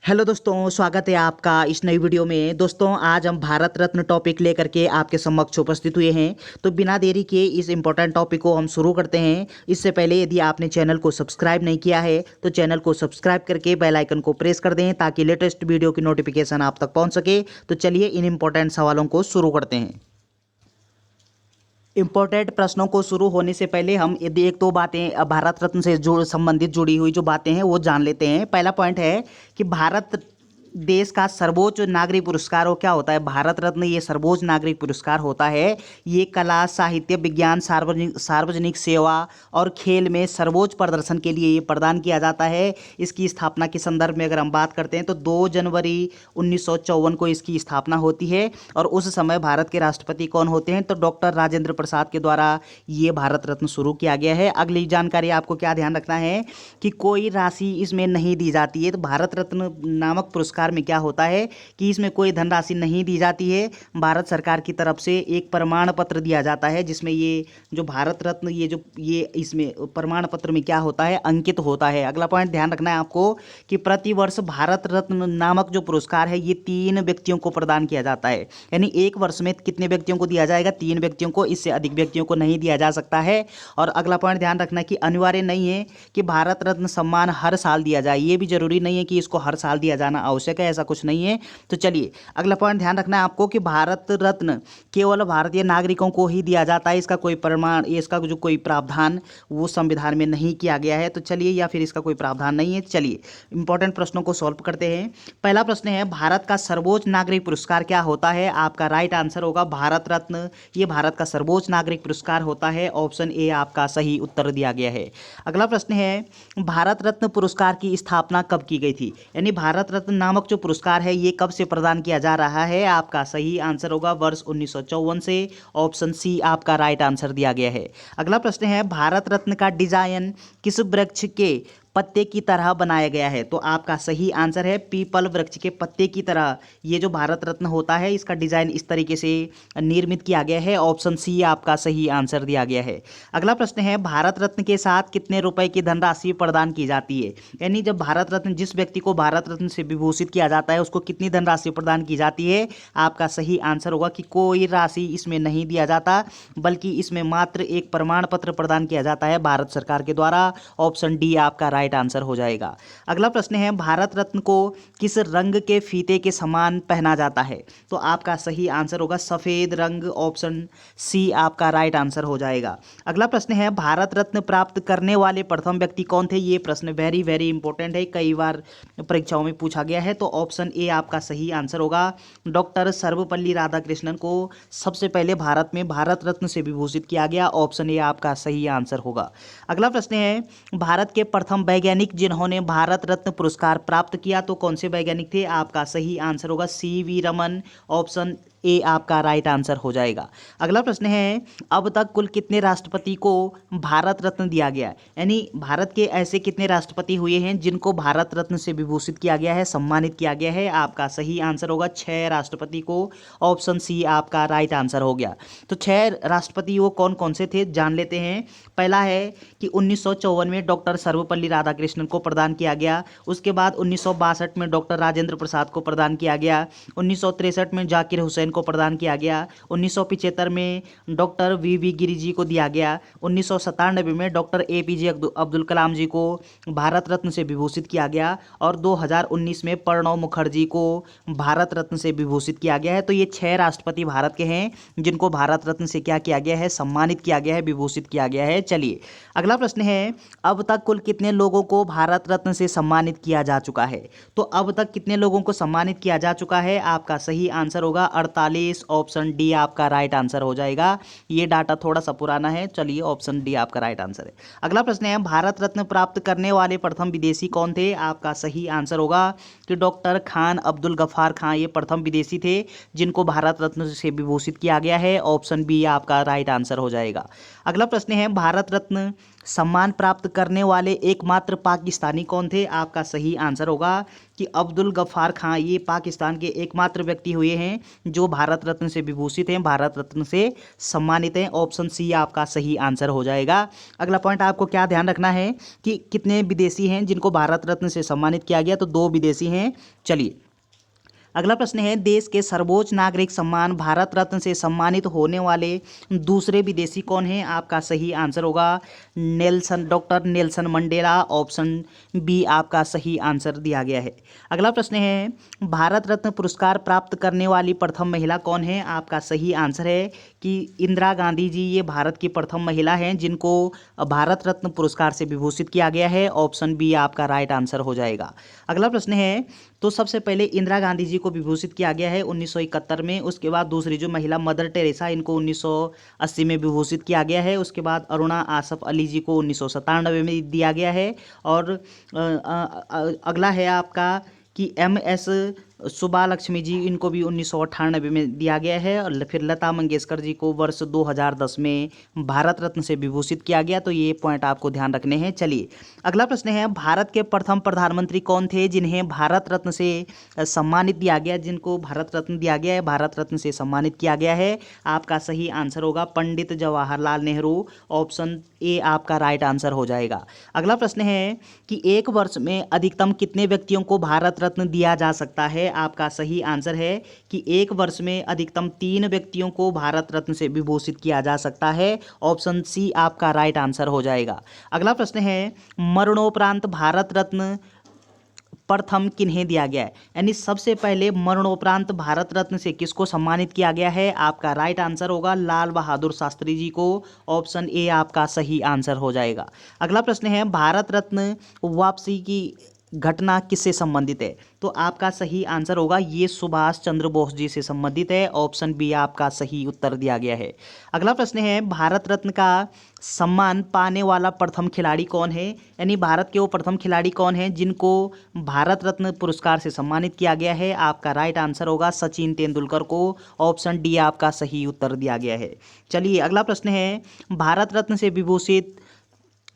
Hello दोस्तों, स्वागत है आपका इस नई वीडियो में। दोस्तों, आज हम भारत रत्न टॉपिक लेकर के आपके समक्ष उपस्थित हुए हैं। तो बिना देरी के इस इम्पोर्टेंट टॉपिक को हम शुरू करते हैं। इससे पहले यदि आपने चैनल को सब्सक्राइब नहीं किया है तो चैनल को सब्सक्राइब करके बेल आइकन को प्रेस कर दें ताकि लेटेस्ट वीडियो की नोटिफिकेशन आप तक पहुँच सके। तो चलिए इन इम्पोर्टेंट सवालों को शुरू करते हैं। इम्पोर्टेंट प्रश्नों को शुरू होने से पहले हम यदि एक दो बातें भारत रत्न से संबंधित जुड़ी हुई जो बातें हैं वो जान लेते हैं। पहला पॉइंट है कि भारत देश का सर्वोच्च नागरिक पुरस्कार वो क्या होता है। भारत रत्न ये सर्वोच्च नागरिक पुरस्कार होता है। ये कला, साहित्य, विज्ञान, सार्वजनिक सेवा और खेल में सर्वोच्च प्रदर्शन के लिए ये प्रदान किया जाता है। इसकी स्थापना के संदर्भ में अगर हम बात करते हैं तो 2 जनवरी 1954 को इसकी स्थापना होती है। और उस समय भारत के राष्ट्रपति कौन होते हैं तो डॉक्टर राजेंद्र प्रसाद के द्वारा ये भारत रत्न शुरू किया गया है। अगली जानकारी आपको क्या ध्यान रखना है कि कोई राशि इसमें नहीं दी जाती है। तो भारत रत्न नामक पुरस्कार में क्या होता है कि इसमें कोई धनराशि नहीं दी जाती है। भारत सरकार की तरफ से एक प्रमाण पत्र दिया जाता है जिसमें ये जो भारत रत्न ये इसमें प्रमाण पत्र में क्या होता है, अंकित होता है। अगला पॉइंट ध्यान रखना है आपको कि प्रतिवर्ष भारत रत्न नामक जो पुरस्कार है ये 3 व्यक्तियों को प्रदान किया जाता है। यानी एक वर्ष में कितने व्यक्तियों को दिया जाएगा, 3 व्यक्तियों को, इससे अधिक व्यक्तियों को नहीं दिया जा सकता है। और अगला पॉइंट ध्यान रखना कि अनिवार्य नहीं है कि भारत रत्न सम्मान हर साल दिया जाए। ये भी जरूरी नहीं है कि इसको हर साल दिया जाना आवश्यक है, ऐसा कुछ नहीं है। तो चलिए अगला पॉइंट ध्यान रखना है आपको कि भारत रत्न केवल भारतीय नागरिकों को ही दिया जाता है। इसका कोई प्रमाण, इसका जो कोई प्रावधान वो संविधान में नहीं किया गया है। तो चलिए, या फिर इसका कोई प्रावधान नहीं है। चलिए इंपॉर्टेंट प्रश्नों को सॉल्व करते हैं। पहला प्रश्न है भारत का सर्वोच्च नागरिक पुरस्कार क्या होता है। आपका राइट आंसर होगा भारत रत्न। ये भारत का सर्वोच्च नागरिक पुरस्कार होता है। ऑप्शन ए आपका सही उत्तर दिया गया है। अगला प्रश्न है भारत रत्न पुरस्कार की स्थापना कब की गई थी। यानी भारत रत्न नामक जो पुरस्कार है ये कब से प्रदान किया जा रहा है। आपका सही आंसर होगा वर्ष 1954 से। ऑप्शन सी आपका राइट आंसर दिया गया है। अगला प्रश्न है भारत रत्न का डिजाइन किस वृक्ष के पत्ते की तरह बनाया गया है। तो आपका सही आंसर है पीपल वृक्ष के पत्ते की तरह ये जो भारत रत्न होता है इसका डिजाइन इस तरीके से निर्मित किया गया है। ऑप्शन सी आपका सही आंसर दिया गया है। अगला प्रश्न है भारत रत्न के साथ कितने रुपए की धनराशि प्रदान की जाती है। यानी जब भारत रत्न, जिस व्यक्ति को भारत रत्न से विभूषित किया जाता है उसको कितनी धनराशि प्रदान की जाती है। आपका सही आंसर होगा कि कोई राशि इसमें नहीं दिया जाता, बल्कि इसमें मात्र एक प्रमाण पत्र प्रदान किया जाता है भारत सरकार के द्वारा। ऑप्शन डी आपका राइट आंसर हो जाएगा। अगला प्रश्न है भारत रत्न को किस रंग के फीते के समान पहना जाता है। तो आपका सही आंसर होगा सफेद रंग। ऑप्शन सी आपका राइट आंसर हो जाएगा। अगला प्रश्न है भारत रत्न प्राप्त करने वाले प्रथम व्यक्ति कौन थे। ये प्रश्न वेरी वेरी इंपॉर्टेंट है, कई बार परीक्षाओं में पूछा गया है। तो ऑप्शन ए आपका सही आंसर होगा डॉक्टर सर्वपल्ली राधाकृष्णन को सबसे पहले भारत में भारत रत्न से विभूषित किया गया। ऑप्शन ए आपका सही आंसर होगा। अगला प्रश्न है भारत के प्रथम वैज्ञानिक जिन्होंने भारत रत्न पुरस्कार प्राप्त किया तो कौन से वैज्ञानिक थे। आपका सही आंसर होगा सी.वी. रमन। ऑप्शन ए आपका राइट आंसर हो जाएगा। अगला प्रश्न है अब तक कुल कितने राष्ट्रपति को भारत रत्न दिया गया है। यानी भारत के ऐसे कितने राष्ट्रपति हुए हैं जिनको भारत रत्न से विभूषित किया गया है, सम्मानित किया गया है। आपका सही आंसर होगा 6 राष्ट्रपति को। ऑप्शन सी आपका राइट आंसर हो गया। तो 6 राष्ट्रपति वो कौन कौन से थे जान लेते हैं। पहला है कि 1954 में डॉक्टर सर्वपल्ली राधाकृष्णन को प्रदान किया गया। उसके बाद 1962 में डॉक्टर राजेंद्र प्रसाद को प्रदान किया गया। 1963 में जाकिर हुसैन को प्रदान किया गया। 1975 में डॉक्टर वी गिरि जी को दिया गया। 1997 में डॉक्टर APJ अब्दुल कलाम जी को भारत रत्न से विभूषित किया गया। और 2019 में प्रणब मुखर्जी को भारत रत्न से विभूषित किया गया है। तो ये 6 राष्ट्रपति भारत के हैं जिनको भारत रत्न से क्या किया गया है, सम्मानित किया गया है, विभूषित किया गया है। चलिए अगला प्रश्न है अब तक कुल कितने लोगों को भारत रत्न से सम्मानित किया जा चुका है। तो अब तक कितने लोगों को सम्मानित किया जा चुका है। आपका सही आंसर होगा 48। ऑप्शन डी आपका राइट आंसर हो जाएगा। ये डाटा थोड़ा सा पुराना है। चलिए ऑप्शन डी आपका राइट आंसर है। अगला प्रश्न है भारत रत्न प्राप्त करने वाले प्रथम विदेशी कौन थे। आपका सही आंसर होगा कि डॉक्टर खान अब्दुल गफ्फार खान ये प्रथम विदेशी थे जिनको भारत रत्न से विभूषित किया गया है। ऑप्शन बी आपका राइट आंसर हो जाएगा। अगला प्रश्न है भारत रत्न सम्मान प्राप्त करने वाले एकमात्र पाकिस्तानी कौन थे? आपका सही आंसर होगा कि अब्दुल गफ्फार खां, ये पाकिस्तान के एकमात्र व्यक्ति हुए हैं जो भारत रत्न से विभूषित हैं, भारत रत्न से सम्मानित हैं। ऑप्शन सी आपका सही आंसर हो जाएगा। अगला पॉइंट आपको क्या ध्यान रखना है कि कितने विदेशी हैं जिनको भारत रत्न से सम्मानित किया गया, तो 2 विदेशी हैं। चलिए अगला प्रश्न है, देश के सर्वोच्च नागरिक सम्मान भारत रत्न से सम्मानित होने वाले दूसरे विदेशी कौन हैं? आपका सही आंसर होगा doctor Nelson Mandela. Option B आपका सही आंसर दिया गया है। अगला प्रश्न है, भारत रत्न पुरस्कार प्राप्त करने वाली प्रथम महिला कौन है? आपका सही आंसर है कि इंदिरा गांधी जी, ये भारत की प्रथम महिला हैं जिनको भारत रत्न पुरस्कार से विभूषित किया गया है। ऑप्शन बी आपका राइट आंसर हो जाएगा। अगला प्रश्न है, तो सबसे पहले इंदिरा गांधी जी को विभूषित किया गया है 1971 में। उसके बाद दूसरी जो महिला मदर टेरेसा, इनको 1980 में विभूषित किया गया है। उसके बाद अरुणा आसफ अली जी को 1997 में दिया गया है। और अगला है आपका कि MS सुबा लक्ष्मी जी, इनको भी 1998 में दिया गया है। और फिर लता मंगेशकर जी को वर्ष 2010 में भारत रत्न से विभूषित किया गया। तो ये पॉइंट आपको ध्यान रखने हैं। चलिए अगला प्रश्न है, भारत के प्रथम प्रधानमंत्री कौन थे जिन्हें भारत रत्न से सम्मानित दिया गया, जिनको भारत रत्न दिया गया है, भारत रत्न से सम्मानित किया गया है? आपका सही आंसर होगा पंडित जवाहरलाल नेहरू। ऑप्शन ए आपका राइट आंसर हो जाएगा। अगला प्रश्न है कि एक वर्ष में अधिकतम कितने व्यक्तियों को भारत रत्न दिया जा सकता है? आपका सही आंसर है कि एक वर्ष में अधिकतम 3 व्यक्तियों को भारत रत्न से विभूषित किया जा सकता है। ऑप्शन सी आपका राइट आंसर हो जाएगा। अगला प्रश्न है, मरणोपरांत भारत रत्न प्रथम किन्हें दिया गया है, यानी सबसे पहले मरणोपरांत भारत रत्न से किसको सम्मानित किया गया है? आपका राइट आंसर होगा लाल बहादुर शास्त्री जी को। ऑप्शन ए आपका सही आंसर हो जाएगा। अगला प्रश्न है, भारत रत्न वापसी की घटना किससे संबंधित है? तो आपका सही आंसर होगा ये सुभाष चंद्र बोस जी से संबंधित है। ऑप्शन बी आपका सही उत्तर दिया गया है। अगला प्रश्न है, भारत रत्न का सम्मान पाने वाला प्रथम खिलाड़ी कौन है, यानी भारत के वो प्रथम खिलाड़ी कौन है जिनको भारत रत्न पुरस्कार से सम्मानित किया गया है? आपका राइट आंसर होगा सचिन तेंदुलकर को। ऑप्शन डी आपका सही उत्तर दिया गया है। चलिए अगला प्रश्न है, भारत रत्न से विभूषित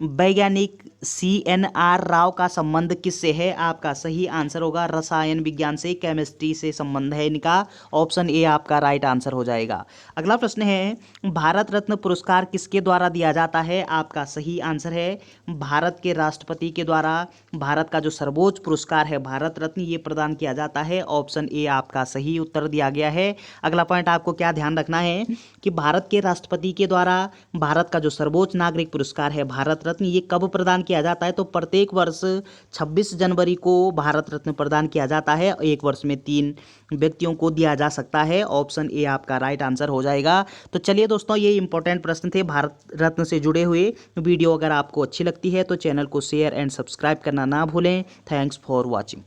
वैज्ञानिक CNR राव का संबंध किससे है? आपका सही आंसर होगा रसायन विज्ञान से, केमिस्ट्री से संबंध है इनका। ऑप्शन ए आपका राइट आंसर हो जाएगा। अगला प्रश्न है, भारत रत्न पुरस्कार किसके द्वारा दिया जाता है? आपका सही आंसर है भारत के राष्ट्रपति के द्वारा भारत का जो सर्वोच्च पुरस्कार है भारत रत्न, ये प्रदान किया जाता है। ऑप्शन ए आपका सही उत्तर दिया गया है। अगला पॉइंट आपको क्या ध्यान रखना है कि भारत के राष्ट्रपति के द्वारा भारत का जो सर्वोच्च नागरिक पुरस्कार है भारत रत्न, ये कब प्रदान किया जाता है? तो प्रत्येक वर्ष 26 जनवरी को भारत रत्न प्रदान किया जाता है। एक वर्ष में 3 व्यक्तियों को दिया जा सकता है। ऑप्शन ए आपका राइट आंसर हो जाएगा। तो चलिए दोस्तों, ये इंपॉर्टेंट प्रश्न थे भारत रत्न से जुड़े हुए। वीडियो अगर आपको अच्छी लगती है तो चैनल को शेयर एंड सब्सक्राइब करना ना भूलें। Thanks for watching.